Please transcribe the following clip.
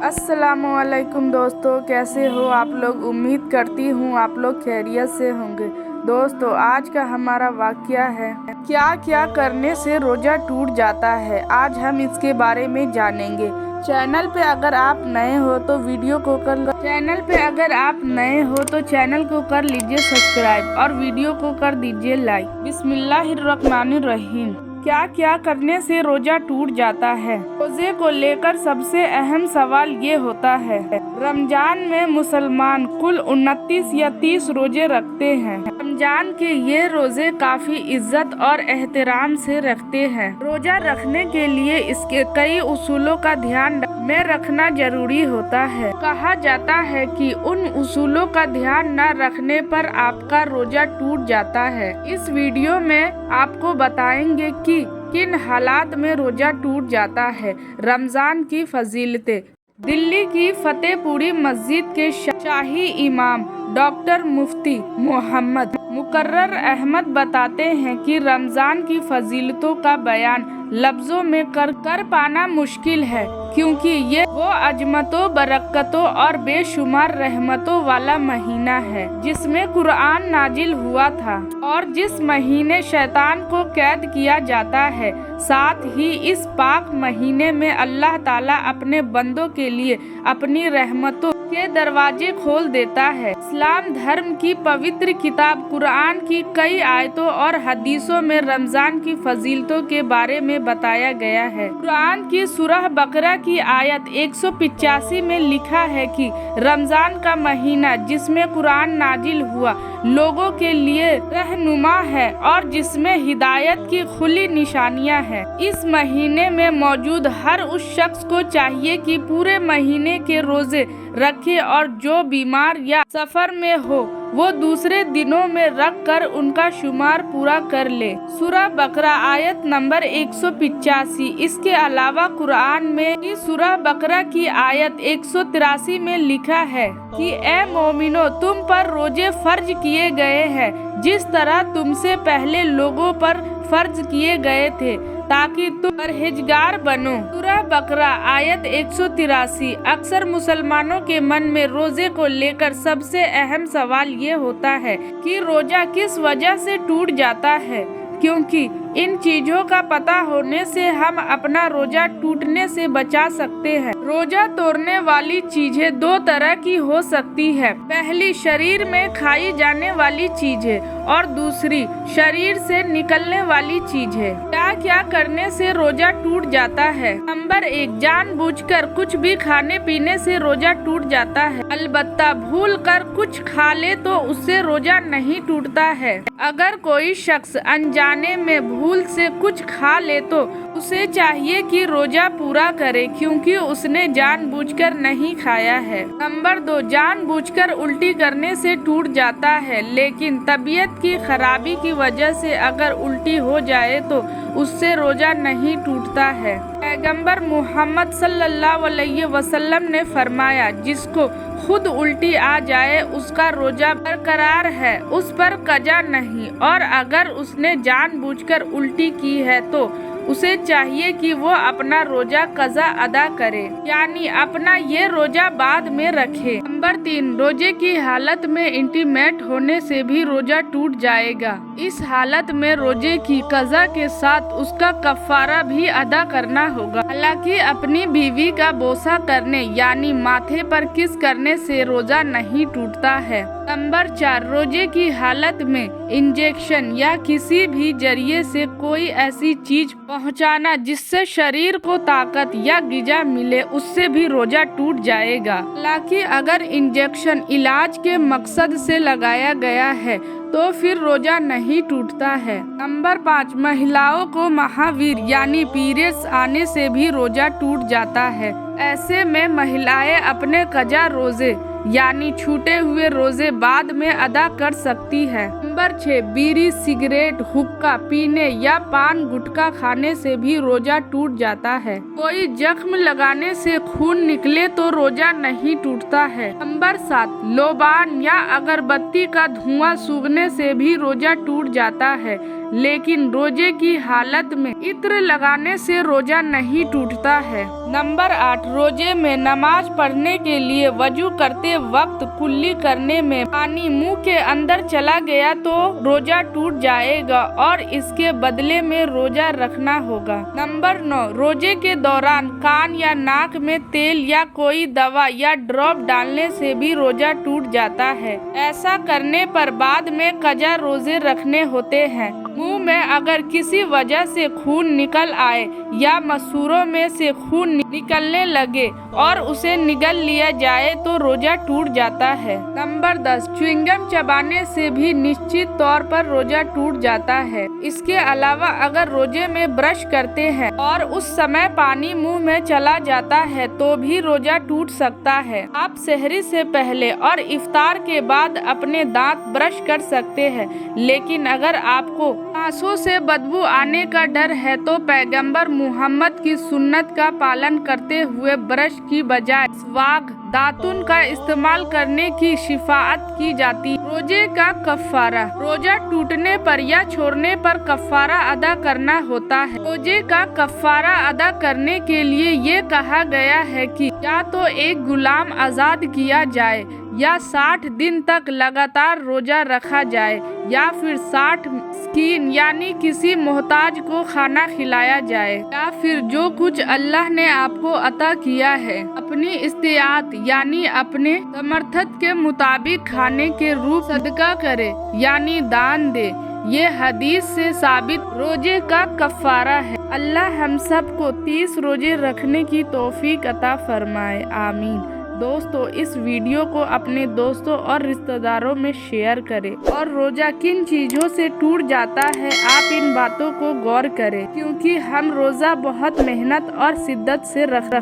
अस्सलामुअलैकुम दोस्तों, कैसे हो आप लोग। उम्मीद करती हूँ आप लोग खैरियत से होंगे। दोस्तों, आज का हमारा वाक़या है क्या क्या करने से रोज़ा टूट जाता है। आज हम इसके बारे में जानेंगे। चैनल पे अगर आप नए हो तो चैनल को कर लीजिए सब्सक्राइब और वीडियो को कर दीजिए लाइक। बिस्मिल्लाहिर्रहमानिर्रहीम। क्या क्या करने से रोजा टूट जाता है। रोजे को लेकर सबसे अहम सवाल ये होता है, रमजान में मुसलमान कुल 29 या 30 रोजे रखते हैं। रमजान के ये रोजे काफी इज्जत और एहतराम से रखते हैं। रोजा रखने के लिए इसके कई उसूलों का ध्यान में रखना जरूरी होता है। कहा जाता है कि उन उसूलों का ध्यान न रखने पर आपका रोजा टूट जाता है। इस वीडियो में आपको बताएंगे कि किन हालात में रोजा टूट जाता है। रमजान की फजीलतें। दिल्ली की फतेहपुरी मस्जिद के शाही इमाम डॉक्टर मुफ्ती मोहम्मद मुकर्रर अहमद बताते हैं कि रमजान की फजीलतों का बयान लफ्जों में कर पाना मुश्किल है, क्योंकि ये वो अजमतों, बरकतों और बेशुमार रहमतों वाला महीना है जिसमें कुरान नाजिल हुआ था और जिस महीने शैतान को कैद किया जाता है। साथ ही इस पाक महीने में अल्लाह ताला अपने बंदों के लिए अपनी रहमतों के दरवाजे खोल देता है। इस्लाम धर्म की पवित्र किताब कुरान की कई आयतों और हदीसों में रमजान की फजीलतों के बारे में बताया गया है। कुरान की सूरह बकरा की आयत 185 में लिखा है कि रमजान का महीना जिसमें कुरान नाजिल हुआ लोगों के लिए रहनुमा है और जिसमें हिदायत की खुली निशानियां हैं। इस महीने में मौजूद हर उस शख्स को चाहिए कि पूरे महीने के रोजे रखे और जो बीमार या सफर में हो वो दूसरे दिनों में रख कर उनका शुमार पूरा कर ले। सूरह बकरा आयत नंबर 185। इसके अलावा कुरान में सूरह बकरा की आयत 183 में लिखा है कि ए मोमिनो, तुम पर रोजे फर्ज किए गए हैं जिस तरह तुमसे पहले लोगों पर फर्ज किए गए थे ताकि तुम परहेजगार बनो। सूरह बकरा आयत 183। अक्सर मुसलमानों के मन में रोजे को लेकर सबसे अहम सवाल ये होता है कि रोजा किस वजह से टूट जाता है, क्योंकि इन चीजों का पता होने से हम अपना रोजा टूटने से बचा सकते हैं। रोजा तोड़ने वाली चीजें दो तरह की हो सकती है। पहली शरीर में खाई जाने वाली चीजें और दूसरी शरीर से निकलने वाली चीजें। क्या क्या करने से रोजा टूट जाता है। नंबर 1, जानबूझकर कुछ भी खाने पीने से रोजा टूट जाता है। अलबत्ता भूल कर कुछ खा ले तो उससे रोजा नहीं टूटता है। अगर कोई शख्स अनजाने में भूल से कुछ खा ले तो उसे चाहिए कि रोजा पूरा करे, क्योंकि उसने जानबूझकर नहीं खाया है। नंबर 2, जानबूझकर उल्टी करने से टूट जाता है, लेकिन तबीयत की खराबी की वजह से अगर उल्टी हो जाए तो उससे रोजा नहीं टूटता है। पैगंबर मोहम्मद सल्लल्लाहु अलैहि वसल्लम ने फरमाया, जिसको खुद उल्टी आ जाए उसका रोजा बरकरार है, उस पर कजा नहीं, और अगर उसने जानबूझकर उल्टी की है तो उसे चाहिए कि वो अपना रोजा कज़ा अदा करे, यानी अपना ये रोजा बाद में रखे। नंबर 3, रोजे की हालत में इंटीमेट होने से भी रोजा टूट जाएगा। इस हालत में रोजे की कज़ा के साथ उसका कफ़ारा भी अदा करना होगा। हालांकि अपनी बीवी का बोसा करने यानी माथे पर किस करने से रोजा नहीं टूटता है। नंबर 4, रोजे की हालत में इंजेक्शन या किसी भी जरिए से कोई ऐसी चीज पहुंचाना जिससे शरीर को ताकत या गिजा मिले, उससे भी रोजा टूट जाएगा। हालांकि अगर इंजेक्शन इलाज के मकसद से लगाया गया है तो फिर रोजा नहीं टूटता है। नंबर 5, महिलाओं को महावीर यानी पीरियड्स आने से भी रोजा टूट जाता है। ऐसे में महिलाएं अपने कजा रोजे यानी छूटे हुए रोजे बाद में अदा कर सकती है। नंबर 6, बीड़ी, सिगरेट, हुक्का पीने या पान गुटखा खाने से भी रोजा टूट जाता है। कोई जख्म लगाने से खून निकले तो रोजा नहीं टूटता है। नंबर 7, लोबान या अगरबत्ती का धुआं सूंघने से भी रोजा टूट जाता है, लेकिन रोजे की हालत में इत्र लगाने से रोजा नहीं टूटता है। नंबर 8, रोजे में नमाज पढ़ने के लिए वजू करते वक्त कुल्ली करने में पानी मुंह के अंदर चला गया तो रोजा टूट जाएगा और इसके बदले में रोजा रखना होगा। नंबर 9, रोजे के दौरान कान या नाक में तेल या कोई दवा या ड्रॉप डालने से भी रोजा टूट जाता है। ऐसा करने पर बाद में कजा रोजे रखने होते हैं। मुंह में अगर किसी वजह से खून निकल आए या मसूरों में से खून निकलने लगे और उसे निगल लिया जाए तो रोजा टूट जाता है। नंबर 10, च्युइंगम चबाने से भी निश्चित तौर पर रोजा टूट जाता है। इसके अलावा अगर रोजे में ब्रश करते हैं और उस समय पानी मुंह में चला जाता है तो भी रोजा टूट सकता है। आप सहरी से पहले और इफ्तार के बाद अपने दांत ब्रश कर सकते हैं, लेकिन अगर आपको आंसू से बदबू आने का डर है तो पैगंबर मुहम्मद की सुन्नत का पालन करते हुए ब्रश की बजाय स्वाग दातुन का इस्तेमाल करने की शिफाअत की जाती। रोजे का कफ़ारा, रोजा टूटने पर या छोड़ने पर कफ़ारा अदा करना होता है। रोजे का कफ़ारा अदा करने के लिए ये कहा गया है कि या तो एक गुलाम आज़ाद किया जाए या 60 दिन तक लगातार रोजा रखा जाए या फिर 60 मिस्कीन यानी किसी मोहताज को खाना खिलाया जाए या फिर जो कुछ अल्लाह ने आपको अता किया है अपनी इस्तियात यानी अपने समर्थत के मुताबिक खाने के रूप सदका करे यानी दान दे। ये हदीस से साबित रोजे का कफ़ारा है। अल्लाह हम सबको 30 रोजे रखने की तौफीक अता फरमाए, आमीन। दोस्तों, इस वीडियो को अपने दोस्तों और रिश्तेदारों में शेयर करें और रोजा किन चीज़ों से टूट जाता है आप इन बातों को गौर करें, क्योंकि हम रोज़ा बहुत मेहनत और शिद्दत से रख